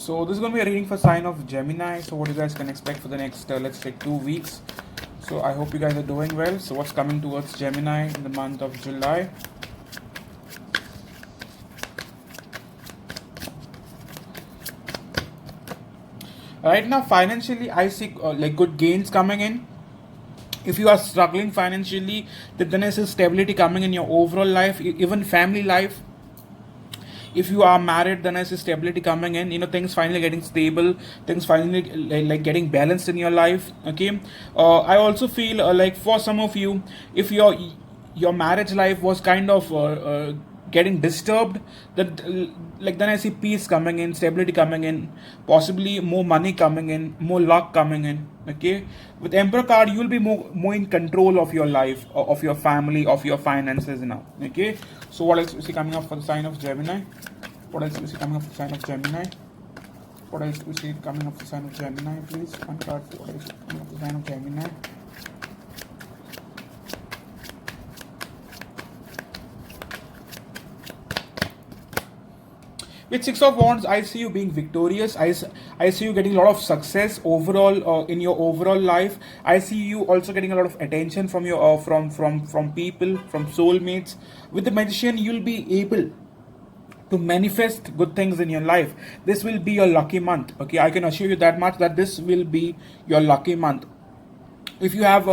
So this is going to be a reading for sign of Gemini. So what you guys can expect for the next, let's say, 2 weeks. So I hope you guys are doing well. So what's coming towards Gemini in the month of July? Right now, financially, I see like good gains coming in. If you are struggling financially, then there's a stability coming in your overall life, even family life. If you are married, then I see stability coming in. Things finally getting stable, things finally like getting balanced in your life. Okay. I also feel like for some of you, if your marriage life was kind of getting disturbed, that like then I see peace coming in, stability coming in, possibly more money coming in, more luck coming in. Okay. With Emperor card, you'll be more in control of your life, of your family, of your finances now. Okay. So what else is coming up for the sign of Gemini? What else is coming up for the sign of Gemini? What else is coming up for the sign of Gemini? Please, one card. What else is coming up for the sign of Gemini? With Six of Wands, I see you being victorious. I see you getting a lot of success overall in your overall life. I see you also getting a lot of attention from your from people, from soulmates. With the Magician, you'll be able to manifest good things in your life. This will be your lucky month. Okay, I can assure you that much, that this will be your lucky month. If you have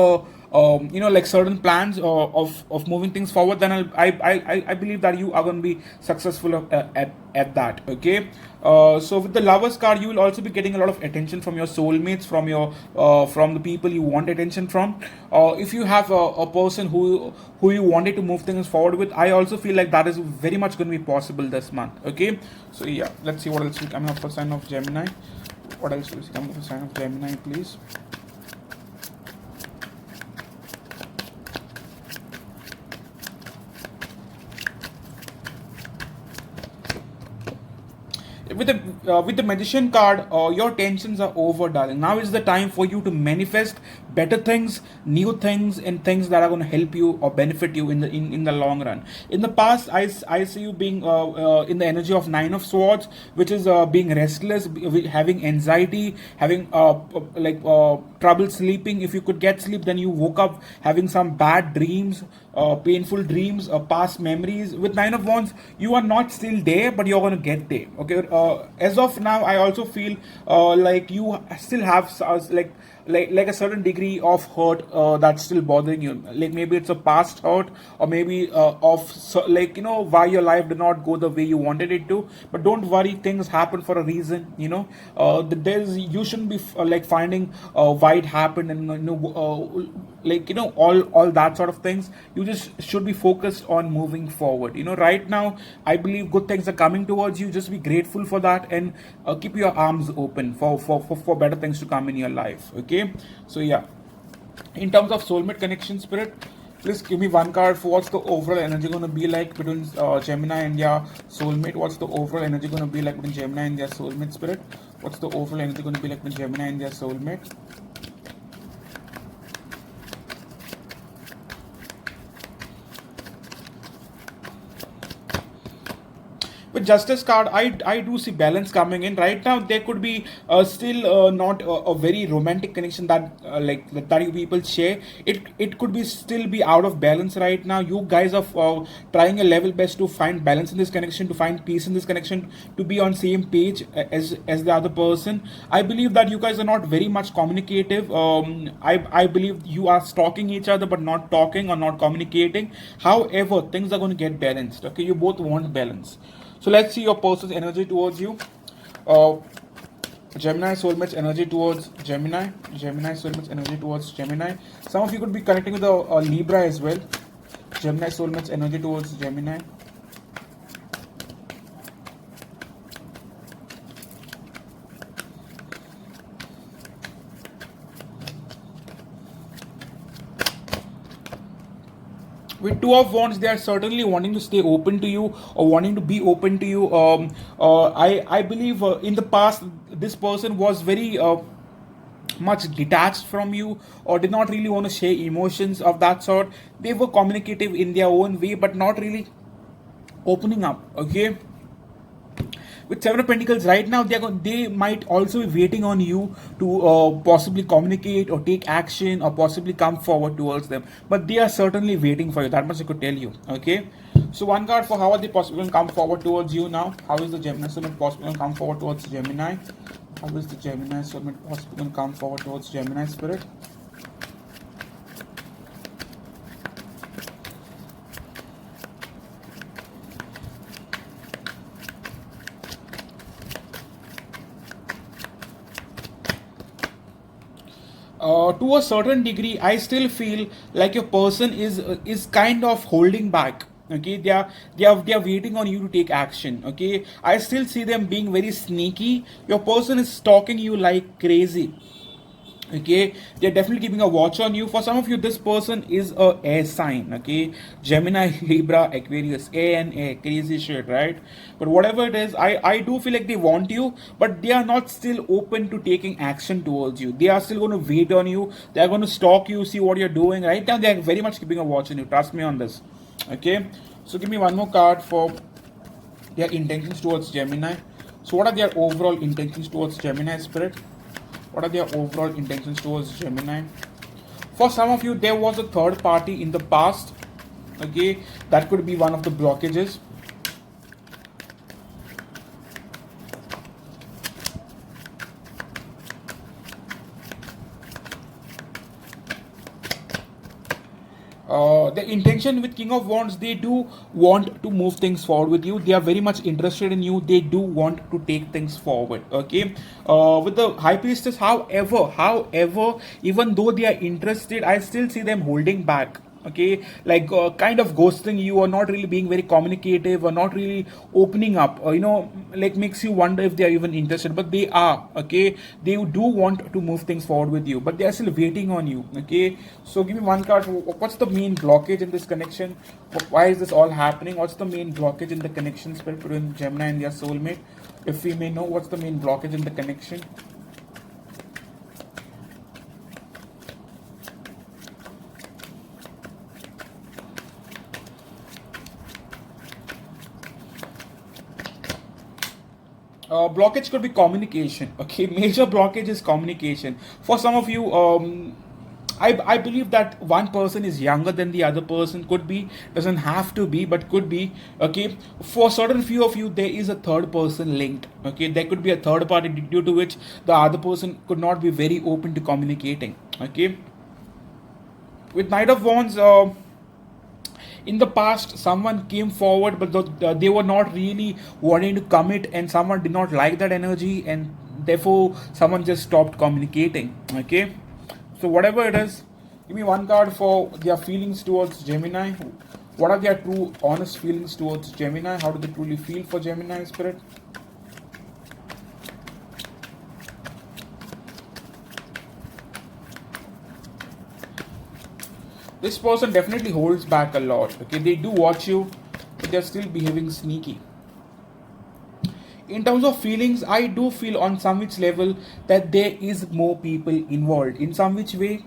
like certain plans of moving things forward, then I believe that you are going to be successful at that. Okay. So with the Lovers card, you will also be getting a lot of attention from your soulmates, from the people you want attention from. If you have a person who you wanted to move things forward with, I also feel like that is very much going to be possible this month. Okay. So yeah, let's see what else is coming up for sign of Gemini. What else is coming up for sign of Gemini, please? With the Magician card, your tensions are over, darling. Now is the time for you to manifest better things, new things, and things that are going to help you or benefit you in the long run. In the past, I see you being in the energy of Nine of Swords, which is being restless, having anxiety, having trouble sleeping. If you could get sleep, then you woke up having some bad dreams, painful dreams, past memories. With Nine of Wands, you are not still there, but you're going to get there. Okay. As of now, I also feel like you still have like a certain degree of hurt that's still bothering you. Like maybe it's a past hurt, or maybe why your life did not go the way you wanted it to. But don't worry, things happen for a reason. There's you shouldn't be like finding why it happened, and all that sort of things. You just should be focused on moving forward. Right now, I believe good things are coming towards you. Just be grateful for that, and keep your arms open for better things to come in your life. Okay. So yeah, in terms of soulmate connection, spirit, please give me one card for what's the overall energy going to be like between Gemini and their soulmate. What's the overall energy going to be like between Gemini and their soulmate, spirit? What's the overall energy going to be like between Gemini and their soulmate? With Justice card, I do see balance coming in. Right now, there could be still not a very romantic connection that that you people share. It could be still be out of balance right now. You guys are trying a level best to find balance in this connection, to find peace in this connection, to be on same page as the other person. I believe that you guys are not very much communicative. I believe you are stalking each other but not talking or not communicating. However, things are going to get balanced. Okay, you both want balance. So let's see your person's energy towards you. Gemini soulmate's energy towards Gemini. Gemini soulmate's energy towards Gemini. Some of you could be connecting with a Libra as well. Gemini soulmate's energy towards Gemini. With Two of Wands, they are certainly wanting to stay open to you, or wanting to be open to you. I believe in the past, this person was very much detached from you, or did not really want to share emotions of that sort. They were communicative in their own way, but not really opening up. Okay. With Seven of Pentacles right now, they might also be waiting on you to possibly communicate or take action or possibly come forward towards them. But they are certainly waiting for you. That much I could tell you. Okay. So one card for how are they possible to come forward towards you now? How is the Gemini Summit possible to come forward towards Gemini? How is the Gemini Summit possible to come forward towards Gemini Spirit? To a certain degree, I still feel like your person is kind of holding back. Okay, they are waiting on you to take action. Okay, I still see them being very sneaky. Your person is stalking you like crazy. Okay, they're definitely keeping a watch on you. For some of you, this person is a air sign. Okay, Gemini, Libra, Aquarius, A and A, crazy shit, right? But whatever it is, I do feel like they want you, but they are not still open to taking action towards you. They are still going to wait on you. They are going to stalk you, see what you're doing. Right now, they are very much keeping a watch on you. Trust me on this. Okay, so give me one more card for their intentions towards Gemini. So what are their overall intentions towards Gemini, Spirit? What are their overall intentions towards Gemini? For some of you, there was a third party in the past. Okay, that could be one of the blockages. The intention with King of Wands, they do want to move things forward with you. They are very much interested in you. They do want to take things forward. Okay. With the High Priestess, however, even though they are interested, I still see them holding back. Okay, like kind of ghosting you, or not really being very communicative, or not really opening up, or like makes you wonder if they are even interested. But they are. Okay, they do want to move things forward with you, but they are still waiting on you. Okay, so give me one card. What's the main blockage in this connection? Why is this all happening? What's the main blockage in the connection, Spirit, between Gemini and their soulmate? If we may know, what's the main blockage in the connection? Blockage could be communication. Okay, major blockage is communication. For some of you, I believe that one person is younger than the other person. Could be, doesn't have to be, but could be. Okay, for certain few of you, there is a third person linked. Okay, there could be a third party due to which the other person could not be very open to communicating. Okay, with Knight of Wands, in the past someone came forward, but they were not really wanting to commit, and someone did not like that energy, and therefore someone just stopped communicating. Okay, so whatever it is, give me one card for their feelings towards Gemini. What are their true honest feelings towards Gemini? How do they truly feel for Gemini, Spirit? This person definitely holds back a lot. Okay, they do watch you, but they're still behaving sneaky. In terms of feelings, I do feel on some which level that there is more people involved. In some which way,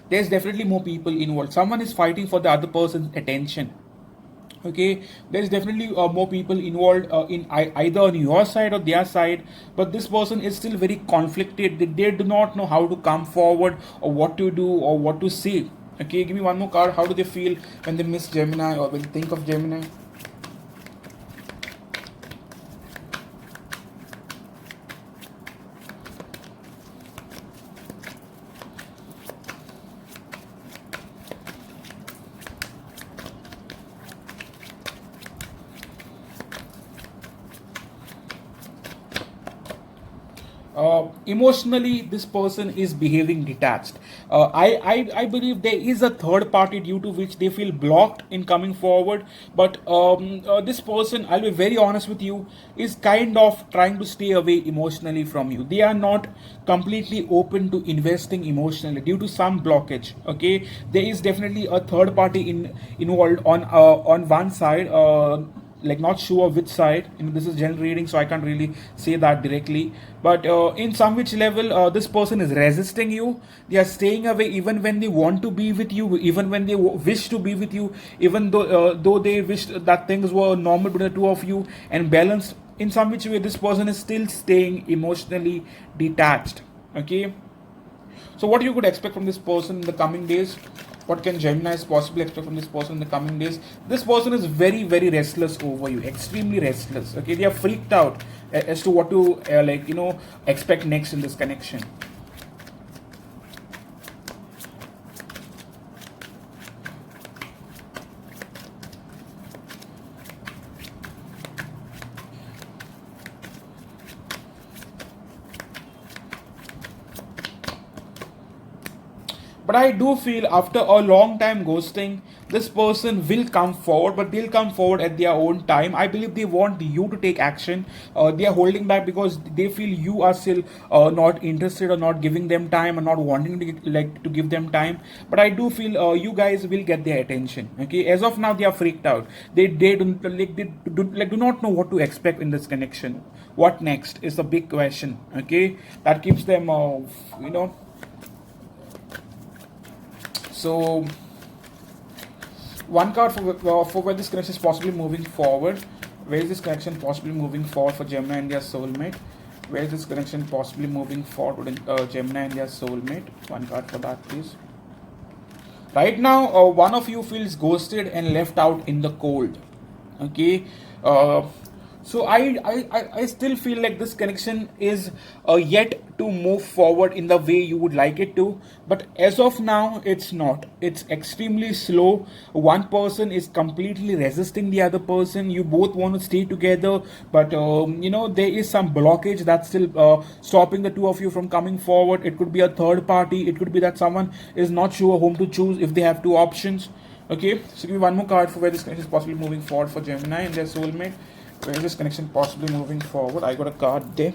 there's definitely more people involved. Someone is fighting for the other person's attention. Okay, there's definitely more people involved in either on your side or their side, but this person is still very conflicted. They do not know how to come forward, or what to do, or what to say. Okay, give me one more card. How do they feel when they miss Gemini, or when they think of Gemini? Emotionally, this person is behaving detached. I believe there is a third party due to which they feel blocked in coming forward. But this person, I'll be very honest with you, is kind of trying to stay away emotionally from you. They are not completely open to investing emotionally due to some blockage. Okay, there is definitely a third party involved on one side. Like, not sure which side. This is general reading, so I can't really say that directly, but in some which level, this person is resisting you. They are staying away even when they want to be with you, even when they wish to be with you, even though they wish that things were normal between the two of you and balanced. in some which way this person is still staying emotionally detached. Okay, so what you could expect from this person in the coming days? What can Geminis possibly expect from this person in the coming days? This person is very, very restless over you, extremely restless. Okay, they are freaked out as to what to expect next in this connection. But I do feel after a long time ghosting, this person will come forward, but they'll come forward at their own time. I believe they want you to take action. They are holding back because they feel you are still not interested or not giving them time or not wanting to give them time. But I do feel you guys will get their attention. Okay, as of now they are freaked out. They do not know what to expect in this connection. What next is the big question. Okay, that keeps them So, one card for where this connection is possibly moving forward. Where is this connection possibly moving forward for Gemini and their soulmate? Where is this connection possibly moving forward in Gemini and their soulmate? One card for that, please. Right now, one of you feels ghosted and left out in the cold. Okay. So I still feel like this connection is yet to move forward in the way you would like it to, but as of now it's not. It's extremely slow. One person is completely resisting the other person. You both want to stay together, but there is some blockage that's still stopping the two of you from coming forward. It could be a third party. It could be that someone is not sure whom to choose if they have two options. Okay, so give me one more card for where this connection is possibly moving forward for Gemini and their soulmate. Where is this connection possibly moving forward? I got a card there.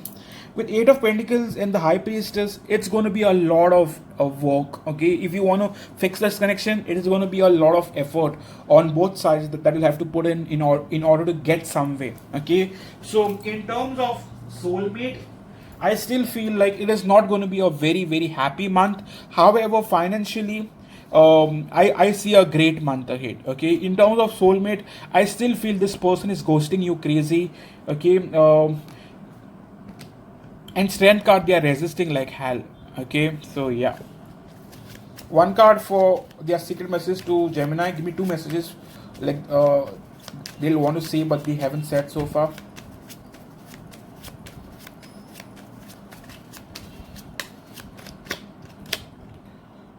With 8 of Pentacles and the High Priestess, it's going to be a lot of work. Okay, if you want to fix this connection, it is going to be a lot of effort on both sides that you'll have to put in order to get somewhere. Okay, so in terms of soulmate, I still feel like it is not going to be a very, very happy month. However, financially, I see a great month ahead. Okay, in terms of soulmate, I still feel this person is ghosting you crazy. Okay, and strength card, they are resisting like hell. Okay, so yeah, one card for their secret message to Gemini. Give me two messages like they'll want to say but they haven't said so far.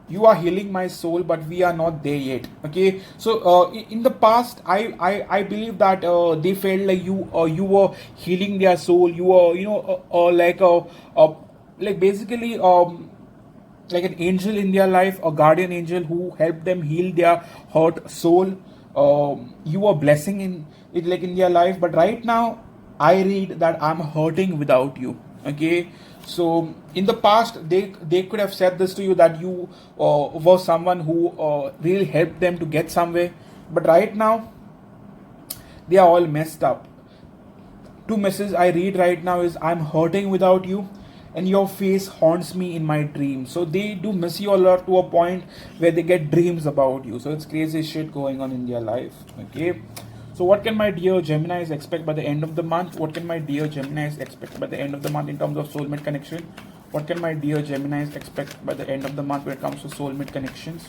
You are healing my soul, but we are not there yet. Okay, so in the past, I believe that they felt like you were healing their soul. You were like basically like an angel in their life, a guardian angel who helped them heal their hurt soul. You were blessing in it like in their life, but right now I read that I'm hurting without you. Okay, so in the past they could have said this to you that you were someone who really helped them to get somewhere, but right now they are all messed up. Two messages I read right now is I'm hurting without you and your face haunts me in my dreams. So they do miss you a lot to a point where they get dreams about you. So it's crazy shit going on in their life. Okay, so what can my dear Geminis expect by the end of the month? What can my dear Geminis expect by the end of the month in terms of soulmate connection? What can my dear Geminis expect by the end of the month when it comes to soulmate connections?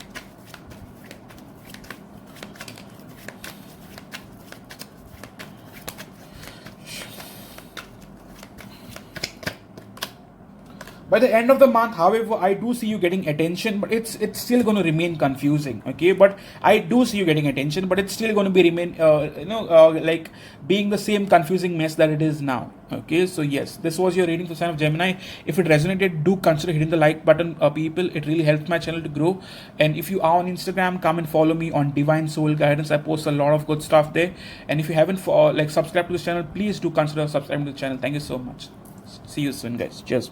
By the end of the month, however, I do see you getting attention, but it's still going to remain confusing. Okay, but I do see you getting attention, but it's still going to be remain like being the same confusing mess that it is now. Okay, so yes, this was your reading for sign of Gemini. If it resonated, do consider hitting the like button, people. It really helps my channel to grow. And if you are on Instagram, come and follow me on Divine Soul Guidance. I post a lot of good stuff there. And if you haven't subscribed to this channel, please do consider subscribing to the channel. Thank you so much. See you soon, guys. Cheers.